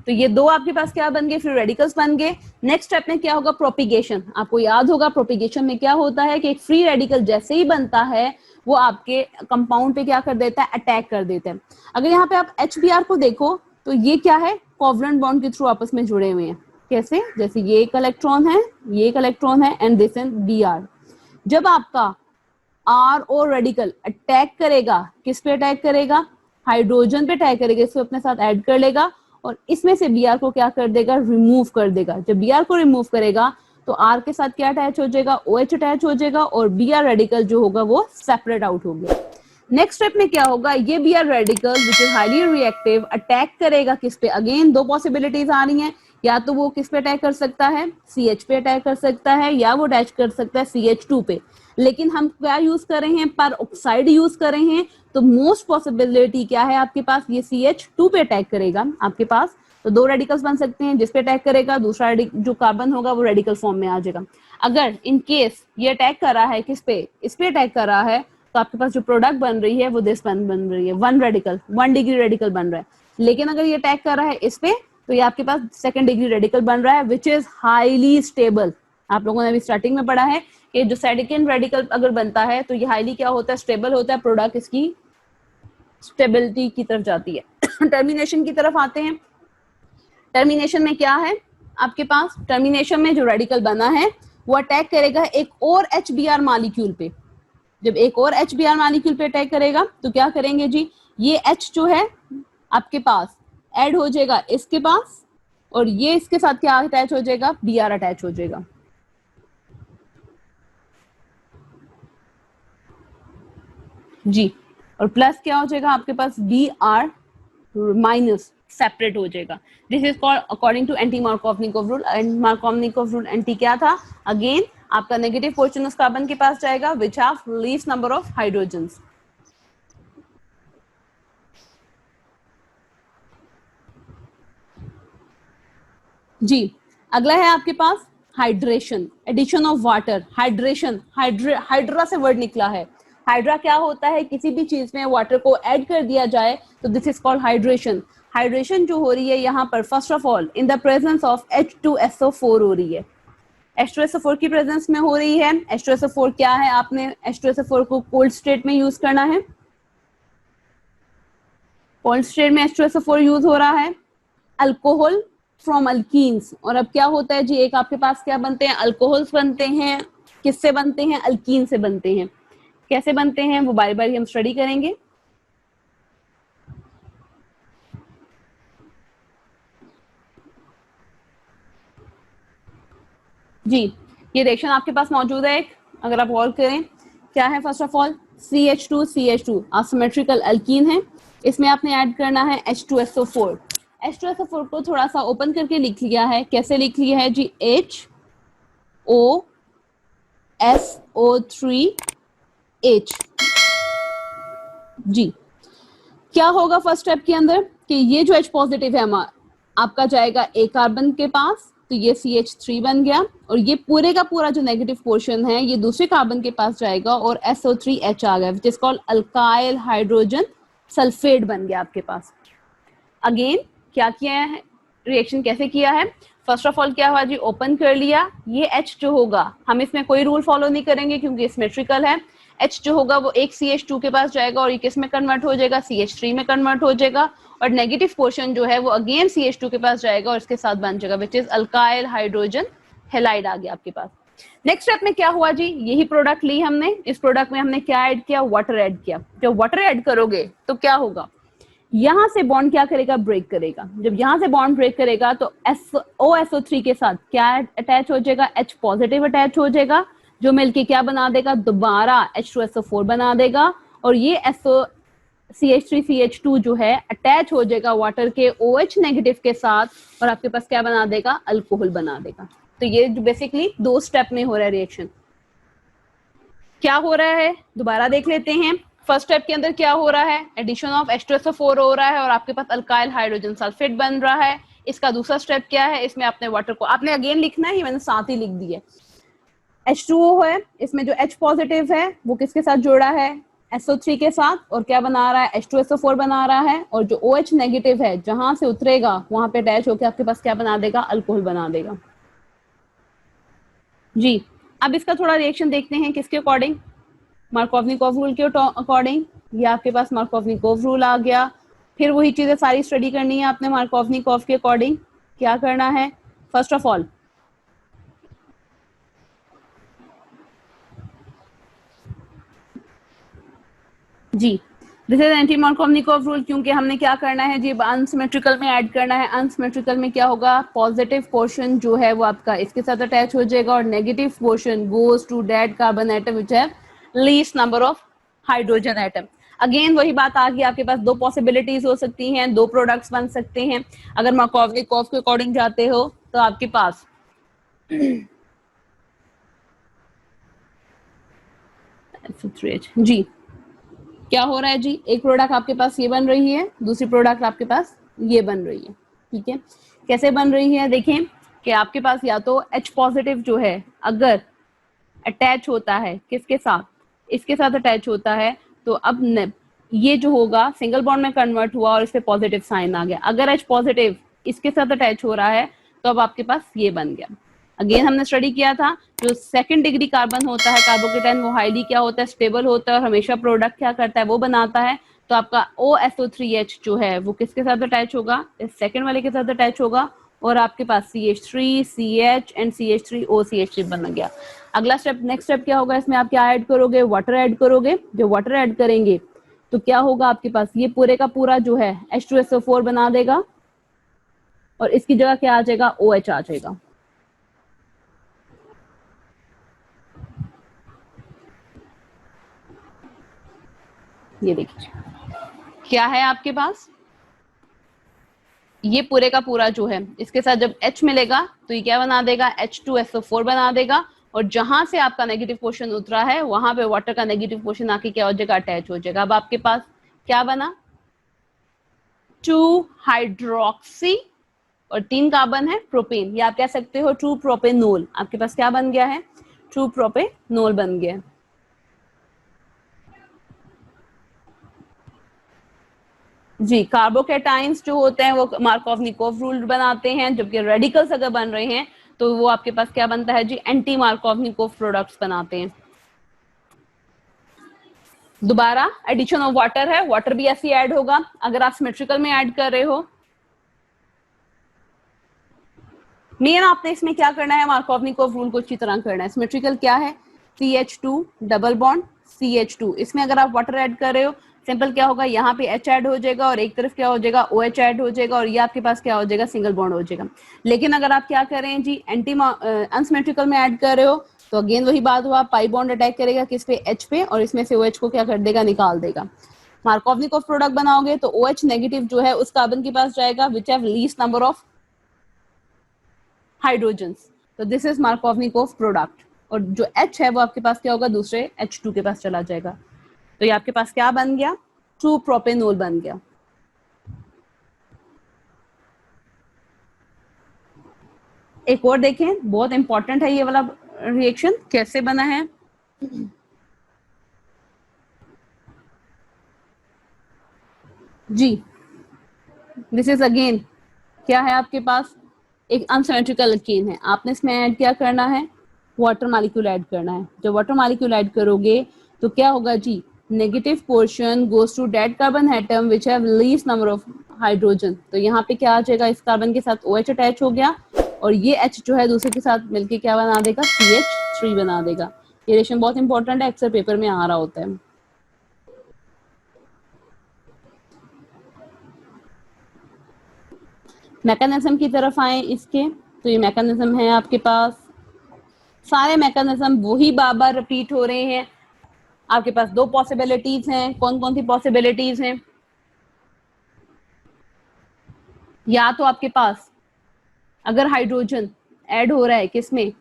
तो ये दो आपके पास क्या बन गए, फ्री रेडिकल्स बन गए। नेक्स्ट स्टेप में क्या होगा, प्रोपिगेशन। आपको याद होगा प्रोपिगेशन में क्या होता है कि एक फ्री रेडिकल जैसे ही बनता है वो आपके कंपाउंड पे क्या कर देता है, अटैक कर देता है। अगर यहाँ पे आप HBr को देखो तो ये क्या है, कोवलेंट बॉन्ड के थ्रू आपस में जुड़े हुए हैं। कैसे, जैसे ये एक इलेक्ट्रॉन है, ये एक इलेक्ट्रॉन है, एंड दिस एंड Br। जब आपका RO रेडिकल अटैक करेगा, किस पे अटैक करेगा, हाइड्रोजन पे अटैक करेगा, इसको अपने साथ ऐड कर लेगा और इसमें से Br को क्या कर देगा, रिमूव कर देगा। जब Br को रिमूव करेगा तो R के साथ क्या अटैच हो जाएगा, OH अटैच हो जाएगा और Br रेडिकल जो होगा वो सेपरेट आउट हो गया। नेक्स्ट स्टेप में क्या होगा, ये Br radical which is highly reactive attack करेगा किस पे, अगेन दो पॉसिबिलिटीज आ रही हैं, या तो वो किस पे अटैक कर सकता है, CH पे अटैक कर सकता है, या वो अटैच कर सकता है CH2 पे। लेकिन हम क्या यूज कर रहे हैं, पर ऑक्साइड यूज कर रहे हैं, तो मोस्ट पॉसिबिलिटी क्या है आपके पास, ये CH2 पे अटैक करेगा आपके पास। तो दो रेडिकल्स बन सकते हैं, जिस पे अटैक करेगा दूसरा जो कार्बन होगा वो रेडिकल फॉर्म में आ जाएगा। अगर इन केस ये अटैक कर रहा है किस पे, इस पे अटैक कर रहा है, तो आपके पास जो प्रोडक्ट बन रही है वो दिस बन रही है, 1 रेडिकल, 1 डिग्री रेडिकल बन रहा है। लेकिन अगर ये अटैक कर रहा है इस पे, तो ये आपके पास 2nd डिग्री रेडिकल बन रहा है विच इज हाईली स्टेबल। आप लोगों ने अभी स्टार्टिंग में पढ़ा है कि जो 2nd रेडिकल अगर बनता है तो ये हाईली क्या होता है, स्टेबल होता है, प्रोडक्ट इसकी स्टेबिलिटी की तरफ जाती है। टर्मिनेशन की तरफ आते हैं। टर्मिनेशन में क्या है आपके पास, टर्मिनेशन में जो रेडिकल बना है वो अटैक करेगा एक और HBr मॉलिक्यूल पे। जब एक और HBr मॉलिक्यूल पे अटैक करेगा तो क्या करेंगे जी, ये H जो है आपके पास ऐड हो जाएगा इसके पास और ये इसके साथ क्या अटैच हो जाएगा, Br अटैच हो जाएगा। जी, और प्लस क्या हो जाएगा आपके पास, Br माइनस सेपरेट हो जाएगा। This is called according to anti Markovnikov rule. And Markovnikov rule anti क्या था, अगेन आपका नेगेटिव पोर्शन उस कार्बन के पास जाएगा which have least number of hydrogens. जी, अगला है आपके पास hydration, addition of water. Hydration, hydra से वर्ड निकला है। हाइड्रा क्या होता है, किसी भी चीज में वाटर को ऐड कर दिया जाए तो this is called hydration. Hydration जो हो रही है यहाँ पर first of all in the presence of H2SO4 हो रही है। H2SO4 की प्रेजेंस में हो रही है। H2SO4 क्या है, आपने H2SO4 को कोल्ड स्टेट में यूज करना है। कोल्ड स्टेट में H2SO4 यूज हो रहा है। अल्कोहल फ्रॉम अल्कीन्स, और अब क्या होता है जी, एक आपके पास क्या बनते हैं, अल्कोहल्स बनते हैं। किससे बनते हैं, अल्कीन से बनते हैं। कैसे बनते हैं वो बारी बारी हम स्टडी करेंगे। जी, ये रिएक्शन आपके पास मौजूद है एक, अगर आप गौर करें क्या है, first of all CH2 asymmetrical alkyne है। इसमें आपने ऐड करना है H2SO4। H2SO4 को थोड़ा सा ओपन करके लिख लिया है। कैसे लिख लिया है जी, HOSO3H। जी, क्या होगा फर्स्ट स्टेप के अंदर कि ये जो H पॉजिटिव है आपका जाएगा एक कार्बन के पास, तो ये CH3 बन गया, और ये पूरे का पूरा जो नेगेटिव पोर्शन है ये दूसरे कार्बन के पास जाएगा और SO3H आ गया which is called alkyl hydrogen sulphate बन गया आपके पास। अगेन क्या किया है, रिएक्शन कैसे किया है, फर्स्ट ऑफ ऑल क्या हुआ जी, ओपन कर लिया, ये H जो होगा, हम इसमें कोई रूल फॉलो नहीं करेंगे क्योंकि सिमेट्रिकल है। H जो होगा वो एक CH2 के पास जाएगा और ये किस में कन्वर्ट हो जाएगा, CH3 में कन्वर्ट हो जाएगा, और नेगेटिव पोर्शन जो है वो अगेन CH2 के पास जाएगा और इसके साथ बन जाएगा, which is alkyl hydrogen halide आ गया आपके पास। नेक्स्ट स्टेप में क्या हुआ जी, यही प्रोडक्ट ली हमने, इस प्रोडक्ट में हमने क्या ऐड किया, वाटर ऐड किया। जब वाटर ऐड करोगे तो क्या होगा, यहां से बॉन्ड क्या करेगा, ब्रेक करेगा। जब यहां से बॉन्ड ब्रेक करेगा तो OSO3 के साथ क्या अटैच हो जाएगा, H पॉजिटिव अटैच हो जाएगा, जो मिलके क्या बना देगा, दोबारा H2SO4 बना देगा, और ये CH3CH2 जो है अटैच हो जाएगा वाटर के OH नेगेटिव के साथ, और आपके पास क्या बना देगा, अल्कोहल बना देगा। तो ये बेसिकली 2 स्टेप में हो रहा है रिएक्शन। क्या हो रहा है दोबारा देख लेते हैं। फर्स्ट स्टेप के अंदर क्या हो रहा है, एडिशन ऑफ H2SO4 हो रहा है और आपके पास अल्काइल हाइड्रोजन सल्फेट बन रहा है। इसका दूसरा स्टेप क्या है, इसमें आपने वाटर को आपने अगेन लिखना है, मैंने साथ ही लिख दिया। H2O है, इसमें जो H पॉजिटिव है वो किसके साथ जोड़ा है, SO3 के साथ, और क्या बना रहा है, H2SO4 बना रहा है, और जो OH नेगेटिव है जहां से उतरेगा वहां पे अटैच होकर आपके पास क्या बना देगा, अल्कोहल बना देगा जी। अब इसका थोड़ा रिएक्शन देखते हैं किसके अकॉर्डिंग, मार्कोवनिकोव रूल के अकॉर्डिंग। ये आपके पास मार्कोवनिकोव रूल आ गया। फिर वही चीजें सारी स्टडी करनी है आपने मार्कोवनिकोव के अकॉर्डिंग। क्या करना है, फर्स्ट ऑफ ऑल जी, this is anti Markovnikov rule, क्योंकि हमने क्या करना है जी, अनसिमेट्रिकल में ऐड करना है। अनसिमेट्रिकल में क्या होगा, पॉजिटिव पोर्शन जो है वो आपका इसके साथ अटैच हो जाएगा और negative portion goes to that carbon atom which have least number of hydrogen atom. Again वही बात आ गई, आपके पास 2 पॉसिबिलिटीज हो सकती हैं, 2 प्रोडक्ट्स बन सकते हैं। अगर मार्कोवनिकोव के अकॉर्डिंग जाते हो तो आपके पास जी क्या हो रहा है जी, एक प्रोडक्ट आपके पास ये बन रही है, दूसरी प्रोडक्ट आपके पास ये बन रही है। ठीक है, कैसे बन रही है देखें, कि आपके पास या तो H पॉजिटिव जो है अगर अटैच होता है किसके साथ, इसके साथ अटैच होता है, तो अब ये जो होगा सिंगल बॉन्ड में कन्वर्ट हुआ और इस पे पॉजिटिव साइन आ गया। अगर H पॉजिटिव इसके साथ अटैच हो रहा है तो अब आपके पास ये बन गया। अगेन हमने स्टडी किया था, जो सेकंड डिग्री कार्बन होता है कार्बोकेटाइन, वो हाईली क्या होता है, स्टेबल होता है और हमेशा प्रोडक्ट क्या करता है, वो बनाता है। तो आपका OSO3H जो है वो किसके साथ अटैच होगा, इस सेकंड वाले के साथ अटैच होगा, और आपके पास CH3 CH and CH3O CH3 बन गया। अगला स्टेप, नेक्स्ट स्टेप क्या होगा, इसमें आप क्या ऐड करोगे, वाटर ऐड करोगे। जो वाटर ऐड करेंगे तो क्या होगा, आपके पास ये पूरे का पूरा जो है H2SO4 बना देगा और इसकी जगह क्या आ जाएगा, OH आ जाएगा। ये देखिए क्या है आपके पास, ये पूरे का पूरा जो है इसके साथ जब H मिलेगा तो ये क्या बना देगा, H2SO4 बना देगा, और जहां से आपका नेगेटिव पोर्शन उतरा है वहां पे वाटर का नेगेटिव पोर्शन आके क्या हो जाएगा, अटैच हो जाएगा। अब आपके पास क्या बना, 2 हाइड्रोक्सी और 3 कार्बन है प्रोपेन, या आप कह सकते हो 2 प्रोपेनोल। आपके पास क्या बन गया है, 2 प्रोपेनोल बन गया। जी, कार्बोकेटाइंस जो होते हैं वो मार्कोवनिकोव रूल बनाते हैं, जबकि रेडिकल्स अगर बन रहे हैं तो वो आपके पास क्या बनता है जी, एंटी मार्कोवनिकोव प्रोडक्ट्स बनाते हैं। दोबारा एडिशन ऑफ वाटर है, वाटर भी ऐसे ऐड होगा अगर आप सिमेट्रिकल में ऐड कर रहे हो। मेन आपने इसमें क्या करना है, मार्कोवनिकोव रूल को अच्छी तरह करना है। सिमेट्रिकल क्या है, CH2 डबल बॉन्ड CH2, इसमें अगर आप वाटर ऐड कर रहे हो सिंपल क्या होगा, यहाँ पे H ऐड हो जाएगा और एक तरफ क्या हो जाएगा, OH ऐड हो जाएगा, और ये आपके पास क्या हो जाएगा, सिंगल बॉन्ड हो जाएगा। लेकिन अगर आप क्या करें जी, एंटी अनसिमेट्रिकल में ऐड कर रहे हो तो अगेन वही बात हुआ, पाई बॉन्ड अटैक करेगा किस पे, H पे, और इसमें से OH को क्या कर देगा, निकाल देगा। मार्कोवनिकोव प्रोडक्ट बनाओगे तो OH नेगेटिव जो है उस कार्बन के पास जाएगा which have least number of hydrogens, तो दिस इज मार्कोवनिकोव प्रोडक्ट, और जो H है वो आपके पास क्या होगा, दूसरे H2 के पास चला जाएगा। तो ये आपके पास क्या बन गया, 2 प्रोपेनोल बन गया। एक और देखें, बहुत इंपॉर्टेंट है ये वाला रिएक्शन, कैसे बना है। जी, दिस इज अगेन क्या है आपके पास, एक अनसिमेट्रिकल अल्केन है, आपने इसमें ऐड क्या करना है, वाटर मॉलिक्यूल ऐड करना है। जब वाटर मॉलिक्यूल ऐड करोगे तो क्या होगा जी, negative portion goes to that carbon atom which have least number of hydrogen. तो यहाँ पे क्या आ जाएगा, इस कार्बन के साथ OH अटैच हो गया और ये H जो है दूसरे के साथ मिलके क्या बना देगा, CH3 बना देगा। ये रिलेशन बहुत इंपॉर्टेंट है, अक्सर पेपर में आ रहा होता है। मैकेनिज्म की तरफ आए इसके, तो ये मैकेनिज्म है आपके पास, सारे मैकेनिज्म वही बार बार रिपीट हो रहे हैं। आपके पास दो पॉसिबिलिटीज हैं, कौन कौन सी पॉसिबिलिटीज हैं, या तो आपके पास अगर हाइड्रोजन ऐड हो रहा है किसमें,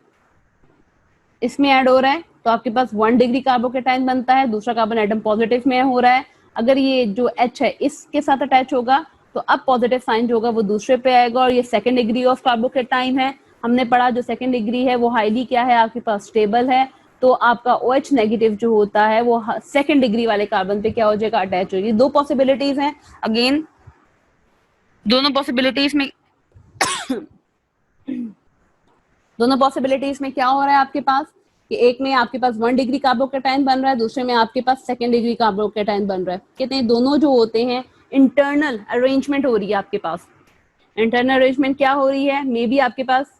इसमें ऐड हो रहा है, तो आपके पास 1 डिग्री कार्बोकेटाइन बनता है, दूसरा कार्बन एटम पॉजिटिव में हो रहा है। अगर ये जो H है इसके साथ अटैच होगा तो अब पॉजिटिव साइन जो होगा वो दूसरे पे आएगा, और ये सेकेंड डिग्री ऑफ कार्बोकेटाइन है। हमने पढ़ा जो सेकेंड डिग्री है वो हाईली क्या है, आपके पास स्टेबल है। तो आपका OH नेगेटिव जो होता है वो सेकेंड डिग्री वाले कार्बन पे क्या हो जाएगा, अटैच होगी। दो पॉसिबिलिटीज हैं, अगेन दोनों पॉसिबिलिटीज में दोनों पॉसिबिलिटीज में क्या हो रहा है आपके पास कि एक में आपके पास 1 डिग्री कार्बोकेटाइन बन रहा है, दूसरे में आपके पास सेकेंड डिग्री कार्बोकेटाइन बन रहा है। कहते हैं दोनों जो होते हैं इंटरनल अरेंजमेंट हो रही है आपके पास। इंटरनल अरेंजमेंट क्या हो रही है, मे बी आपके पास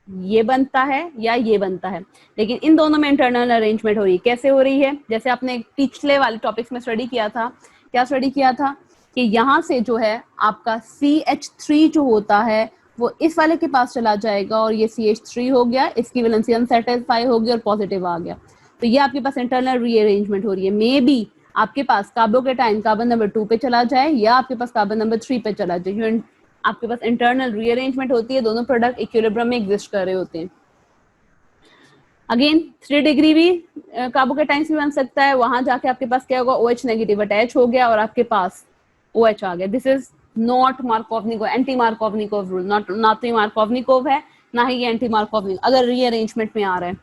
ये बनता है या ये बनता है, लेकिन इन दोनों में इंटरनल अरेंजमेंट हो रही है। कैसे हो रही है, जैसे आपने पिछले वाले टॉपिक्स में स्टडी किया था, क्या स्टडी किया था कि यहाँ से जो है आपका CH3 जो होता है वो इस वाले के पास चला जाएगा और ये CH3 हो गया, इसकी वैलेंसी अनसैटिस्फाई हो गई और पॉजिटिव आ गया। तो ये आपके पास इंटरनल रीअरेंजमेंट हो रही है। मे बी आपके पास कार्बोकेटाइन कार्बन नंबर 2 पे चला जाए या आपके पास कार्बन नंबर 3 पे चला जाए। आपके पास इंटरनल रीअरेंजमेंट होती है, दोनों प्रोडक्ट इक्विलिब्रियम में एग्जिस्ट कर रहे होते हैं। अगेन 3 डिग्री भी कार्बोकेटाइंस भी बन सकता है, वहां जाके आपके पास क्या होगा, OH नेगेटिव अटैच हो गया और आपके पास OH आ गया। This is not Markovnikov, anti Markovnikov rule, not, ना तो ये मार्कोवनिकोव है ना ही ये एंटी मार्कोवनिकोव अगर रीअरेंजमेंट में आ रहा है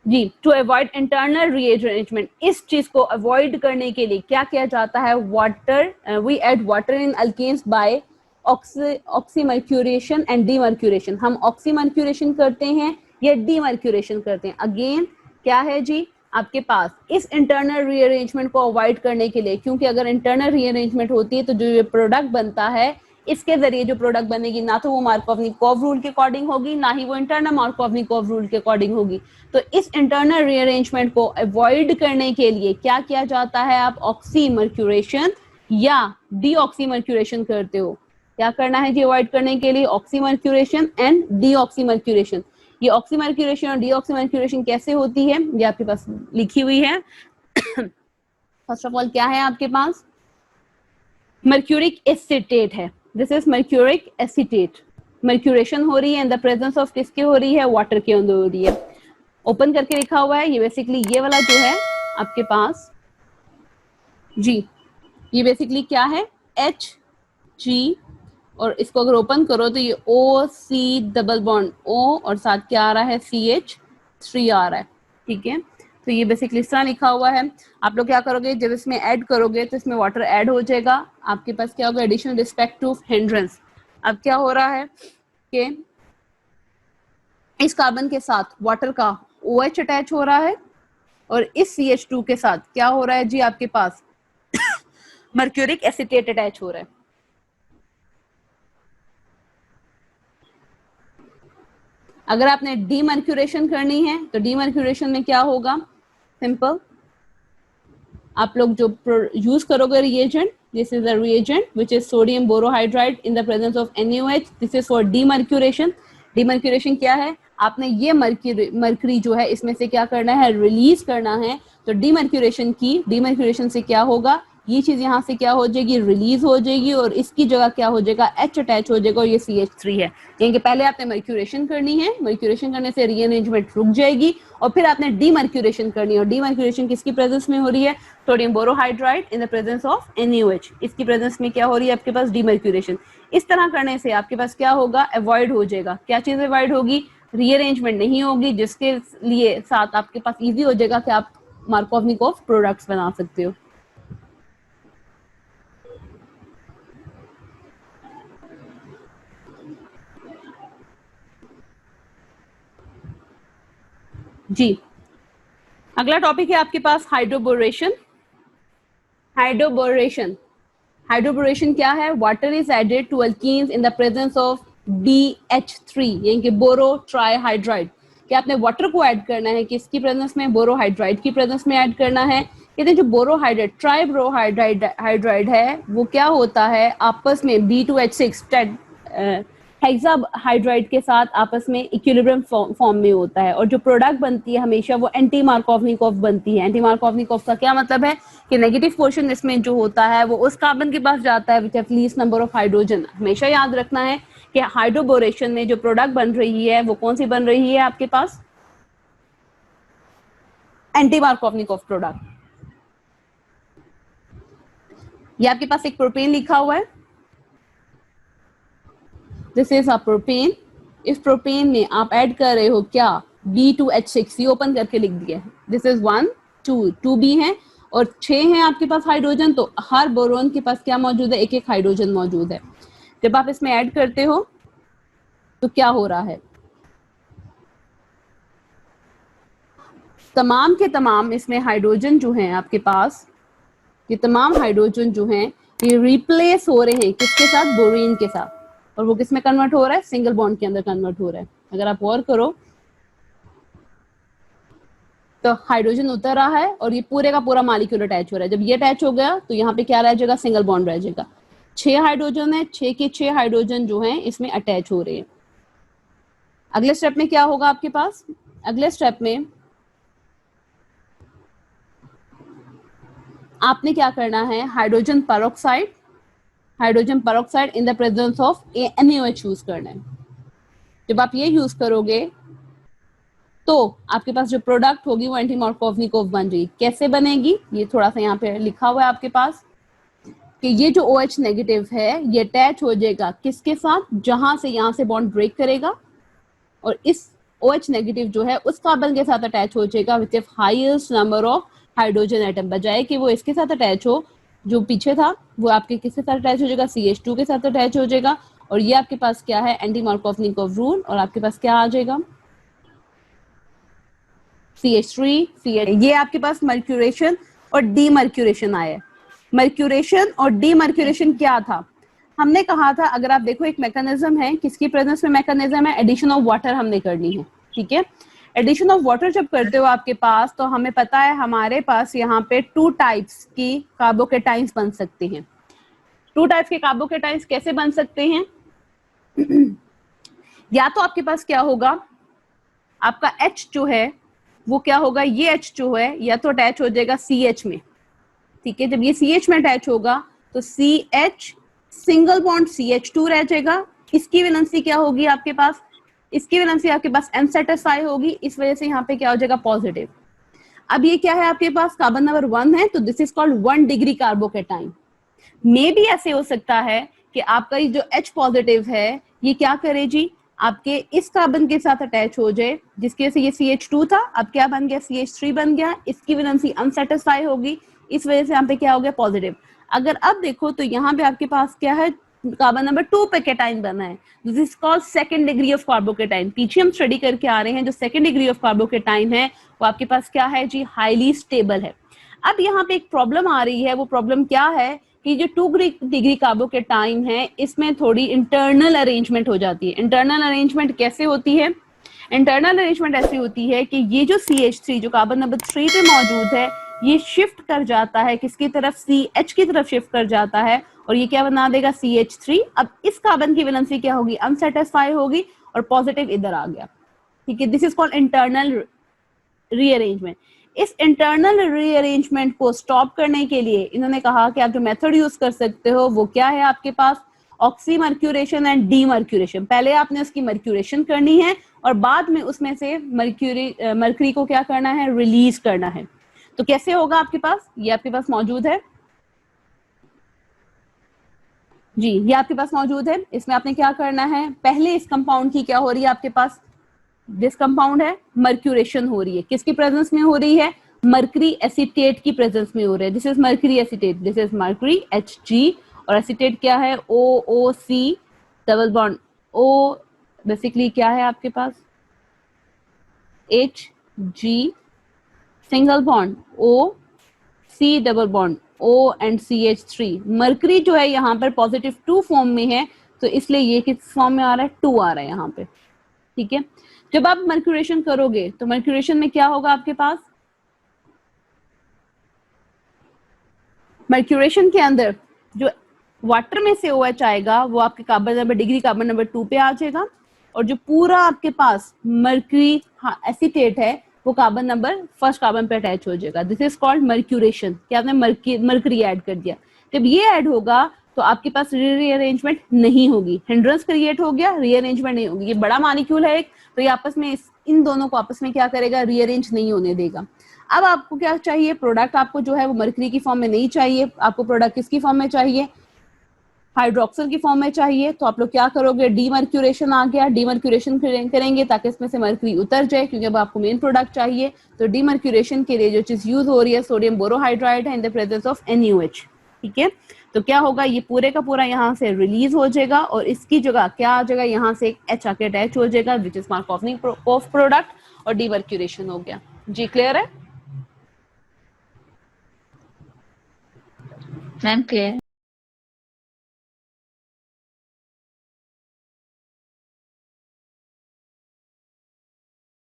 जी। टू अवॉइड इंटरनल रीअरेंजमेंट, इस चीज को अवॉइड करने के लिए क्या किया जाता है, water, we add water in alkanes by oxymercuration and demercuration. हम ऑक्सीमर्क्यूरेशन करते हैं या डीमर्क्यूरेशन करते हैं। अगेन क्या है जी, आपके पास इस इंटरनल रीअरेंजमेंट को अवॉइड करने के लिए, क्योंकि अगर इंटरनल रीअरेंजमेंट होती है तो जो ये प्रोडक्ट बनता है, इसके जरिए जो प्रोडक्ट बनेगी ना तो वो मार्कोवनिकोव रूल के अकॉर्डिंग होगी ना ही वो इंटरनल मार्कोवनिकोव रूल के अकॉर्डिंग होगी। तो इस इंटरनल रीअरेंजमेंट को अवॉइड करने के लिए क्या किया जाता है, आप ऑक्सीमर्क्यूरेशन या डीऑक्सीमर्क्यूरेशन करते हो। क्या करना है जी अवॉइड करने के लिए, ऑक्सीमर्क्यूरेशन एंड डीऑक्सीमर्क्यूरेशन। ये ऑक्सीमर्क्यूरेशन और डीऑक्सीमर्क्यूरेशन कैसे होती है ये आपके पास लिखी हुई है। फर्स्ट ऑफ ऑल क्या है आपके पास, मर्क्यूरिक एसिटेट है, this is mercuric acetate. Mercuration हो रही है इन द प्रेजेंस ऑफ किसके हो रही है, वाटर के अंदर हो रही है। ओपन करके लिखा हुआ है, ये बेसिकली ये वाला जो है आपके पास जी, ये बेसिकली क्या है, Hg, और इसको अगर ओपन करो तो ये OC डबल बॉन्ड O और साथ क्या आ रहा है, CH3 आ रहा है। ठीक है, तो ये बेसिकली इस तरह लिखा हुआ है। आप लोग क्या करोगे, जब इसमें ऐड करोगे तो इसमें वाटर ऐड हो जाएगा, आपके पास क्या होगा, एडिशनल रिस्पेक्टिव हिंड्रेंस। अब क्या हो रहा है कि इस कार्बन के साथ वाटर का OH अटैच हो रहा है और इस CH2 के साथ क्या हो रहा है जी, आपके पास मर्क्यूरिक एसिटेट अटैच हो रहा है। अगर आपने डीमर्क्यूरेशन करनी है तो डीमर्क्यूरेशन में क्या होगा, सिंपल, आप लोग जो यूज करोगे reagent, this is a reagent which is sodium borohydride in the presence of NaOH, this is for demercuration. Demercuration क्या है, आपने ये मर्क्यूरी जो है इसमें से क्या करना है, रिलीज करना है। तो डीमर्क्यूरेशन की, डीमर्क्यूरेशन से क्या होगा, ये चीज यहाँ से क्या हो जाएगी, रिलीज हो जाएगी और इसकी जगह क्या हो जाएगा, H अटैच हो जाएगा और ये CH3 है। यानी कि पहले आपने मर्क्यूरेशन करनी है, मर्क्यूरेशन करने से रीअरेंजमेंट रुक जाएगी और फिर आपने डीमर्क्यूरेशन करनी है। और डीमर्क्यूरेशन किसकी प्रेजेंस में हो रही है, sodium borohydride in the presence of NaOH, इसकी प्रेजेंस में क्या हो रही है आपके पास, डीमर्क्यूरेशन। इस तरह करने से आपके पास क्या होगा, अवॉइड हो जाएगा। क्या चीज अवॉइड होगी, रीअरेंजमेंट नहीं होगी, जिसके लिए साथ आपके पास इजी हो जाएगा कि आप मार्कोवनिकोव प्रोडक्ट्स बना सकते हो। जी, अगला टॉपिक है आपके पास हाइड्रोबोरेशन। हाइड्रोबोरेशन, हाइड्रोबोरेशन क्या है? Water is added to alkenes in the presence of BH3 यानी कि बोरो ट्राईहाइड्राइड। क्या आपने वाटर को ऐड करना है, किसकी प्रेजेंस में? बोरोहाइड्राइड की प्रेजेंस में ऐड करना है। कहते हैं जो बोरोहाइड्राइड ट्राइब्रोहाइड्राइड है वो क्या होता है, आपस में B2H6 हेक्साहाइड्राइड के साथ आपस में इक्विलिब्रियम फॉर्म में होता है, और जो प्रोडक्ट बनती है हमेशा वो एंटी मार्कोवनिकोव बनती है। एंटी मार्कोवनिकोव का क्या मतलब है कि नेगेटिव पोर्शन इसमें जो होता है वो उस कार्बन के पास जाता है विच have least number of hydrogen. हमेशा याद रखना है कि हाइड्रोबोरेशन में जो प्रोडक्ट बन रही है वो कौन सी बन रही है आपके पास? Anti Markovnikov product. ये आपके पास एक प्रोपेन लिखा हुआ है, दिस इज अ प्रोपेन। इस प्रोपेन में आप ऐड कर रहे हो क्या? B2H6, ये ओपन करके लिख दिया है। दिस इज 1 2 B है और 6 है आपके पास हाइड्रोजन, तो हर बोरोन के पास क्या मौजूद है? एक एक हाइड्रोजन मौजूद है। जब आप इसमें ऐड करते हो तो क्या हो रहा है? तमाम के तमाम इसमें हाइड्रोजन जो हैं आपके पास, ये तमाम हाइड्रोजन जो हैं ये रिप्लेस हो रहे हैं किसके साथ? बोरीन के साथ। और वो किस में कन्वर्ट हो रहा है? सिंगल बॉन्ड के अंदर कन्वर्ट हो रहा है। अगर आप गौर करो तो हाइड्रोजन उतर रहा है और ये पूरे का पूरा मॉलिक्यूल अटैच हो रहा है। जब ये अटैच हो गया तो यहाँ पे क्या रह जाएगा? सिंगल बॉन्ड रह जाएगा। 6 हाइड्रोजन है, 6 के 6 हाइड्रोजन जो हैं इसमें अटैच हो रहे हैं। अगले स्टेप में क्या होगा आपके पास? अगले स्टेप में आपने क्या करना है? Hydrogen peroxide, hydrogen peroxide in the presence of NaOH use करना है। जब आप ये यूज करोगे तो आपके पास जो प्रोडक्ट होगी वो एंटी मार्कोवनिकोव बन जाएगी। कैसे बनेगी? ये थोड़ा सा यहाँ पे लिखा हुआ है आपके पास कि ये जो OH नेगेटिव है ये अटैच हो जाएगा किसके साथ? जहां से यहाँ से बॉन्ड ब्रेक करेगा और इस OH नेगेटिव जो है उस कार्बन के साथ अटैच हो जाएगा which highest number of hydrogen atom, बजाय कि वो इसके साथ अटैच हो जो पीछे था, वो आपके किसके साथ अटैच हो जाएगा? CH2 के साथ अटैच हो जाएगा। और ये आपके पास क्या है? Anti Markovnikov rule. और आपके पास क्या आ जाएगा? CH3 CH, ये आपके पास मर्क्यूरेशन और डीमर्क्यूरेशन आया। मर्क्यूरेशन और डीमर्क्यूरेशन क्या था? हमने कहा था, अगर आप देखो एक मैकेनिज्म है, किसकी प्रेजेंस में मैकेनिज्म है? एडिशन ऑफ वाटर हमने करनी है, ठीक है। एडिशन ऑफ वाटर जब करते हो आपके पास, तो हमें पता है हमारे पास यहाँ पे 2 टाइप्स की कार्बोकेटाइंस बन सकते हैं। 2 टाइप्स के कार्बोकेटाइंस कैसे बन सकते हैं? या तो आपके पास क्या होगा, आपका H जो है वो क्या होगा? ये H जो है या तो अटैच हो जाएगा CH में, ठीक है। जब ये CH में अटैच होगा तो CH सिंगल बॉन्ड CH2 रह जाएगा। इसकी वैलेंसी क्या होगी आपके पास? इसकी वैलेंसी आपके पास अनसैटिस्फाई होगी, इस वजह से यहाँ पे क्या हो जाएगा? पॉजिटिव। अब ये क्या है आपके पास? कार्बन नंबर 1 है, तो this is called 1 degree carbocation. मे भी ऐसे हो सकता है कि आपका ये जो H पॉजिटिव है ये क्या करे जी? आपके इस कार्बन के साथ अटैच हो जाए, जिसकी वजह से ये CH2 था, अब क्या बन गया? CH3 बन गया। इसकी वैलेंसी अनसेटिस्फाई होगी, इस वजह से यहाँ पे क्या हो गया? पॉजिटिव। अगर अब देखो तो यहाँ पे आपके पास क्या है? कार्बन नंबर 2 पे कैटाइन बना है, this is called second degree of carbocation. पीछे हम स्टडी करके आ रहे हैं, जो सेकंड डिग्री ऑफ कार्बोकेटाइन है वो आपके पास क्या है जी? हाईली स्टेबल है। अब यहाँ पे एक प्रॉब्लम आ रही है, वो प्रॉब्लम क्या है कि जो 2 डिग्री कार्बोकेटाइन है इसमें थोड़ी इंटरनल अरेंजमेंट हो जाती है। इंटरनल अरेंजमेंट कैसे होती है? इंटरनल अरेंजमेंट ऐसी होती है कि ये जो CH3 जो कार्बन नंबर 3 पे मौजूद है ये शिफ्ट कर जाता है किसकी तरफ? CH की तरफ शिफ्ट कर जाता है, और ये क्या बना देगा? CH3। अब इस कार्बन की वैलेंसी क्या होगी? अनसेटिस्फाई होगी और पॉजिटिव इधर आ गया, ठीक है। This is called internal rearrangement. इस इंटरनल रीअरेंजमेंट को स्टॉप करने के लिए इन्होंने कहा कि आप जो मेथड यूज कर सकते हो वो क्या है आपके पास? Oxymercuration and demercuration. पहले आपने उसकी मर्क्यूरेशन करनी है और बाद में उसमें से मर्क्यूरी को क्या करना है? रिलीज करना है। तो कैसे होगा आपके पास? ये आपके पास मौजूद है जी, ये आपके पास मौजूद है। इसमें आपने क्या करना है? पहले इस कंपाउंड की क्या हो रही है आपके पास? दिस कंपाउंड है, मर्क्यूरेशन हो रही है। किसकी प्रेजेंस में हो रही है? मर्करी एसिटेट की प्रेजेंस में हो रहा है। This is mercury acetate, this is mercury Hg। और एसिटेट क्या है? OOC double bond O। Basically क्या है आपके पास? H G single bond O C double bond O and CH3। Mercury जो है यहाँ पर पॉजिटिव 2 फॉर्म में है, तो इसलिए ये किस फॉर्म में आ रहा है, 2 आ रहा है यहाँ पे। ठीक है, जब आप मर्क्यूरेशन करोगे तो मर्क्यूरेशन में क्या होगा आपके पास, मर्क्यूरेशन के अंदर जो वाटर में से OH आएगा वो आपके carbon number, degree carbon number 2 पे आ जाएगा, और जो पूरा आपके पास मर्क्यूरी एसीटेट है वो कार्बन नंबर फर्स्ट कार्बन पे अटैच हो जाएगा। दिस इज कॉल्ड मर्क्यूरेशन, कि आपने मर्करी ऐड कर दिया। जब ये ऐड होगा तो आपके पास रीअरेंजमेंट नहीं होगी, हिंड्रेंस क्रिएट हो गया, रीअरेंजमेंट नहीं होगी। ये बड़ा मॉलिक्यूल है एक, तो ये आपस में इन दोनों को आपस में क्या करेगा, रीअरेंज नहीं होने देगा। अब आपको क्या चाहिए, प्रोडक्ट आपको जो है वो मरकरी की फॉर्म में नहीं चाहिए, आपको प्रोडक्ट किसकी फॉर्म में चाहिए, हाइड्रोक्सिल की फॉर्म में चाहिए। तो आप लोग क्या करोगे, डीमर्क्यूरेशन आ गया, डीमर्क्यूरेशन करेंगे ताकि इसमें से मरकरी उतर जाए, क्योंकि अब आपको मेन प्रोडक्ट चाहिए। तो डीमर्क्यूरेशन के लिए जो चीज यूज हो रही है सोडियम बोरोहाइड्राइड है in the presence of NaOH। ठीक है, तो क्या होगा, ये पूरे का पूरा यहाँ से रिलीज हो जाएगा और इसकी जगह क्या आ जाएगा, यहाँ से एक H आके अटैच हो जाएगा, which is Markov of product, और डीमर्क्यूरेशन हो गया। जी क्लियर है मैम? क्लियर।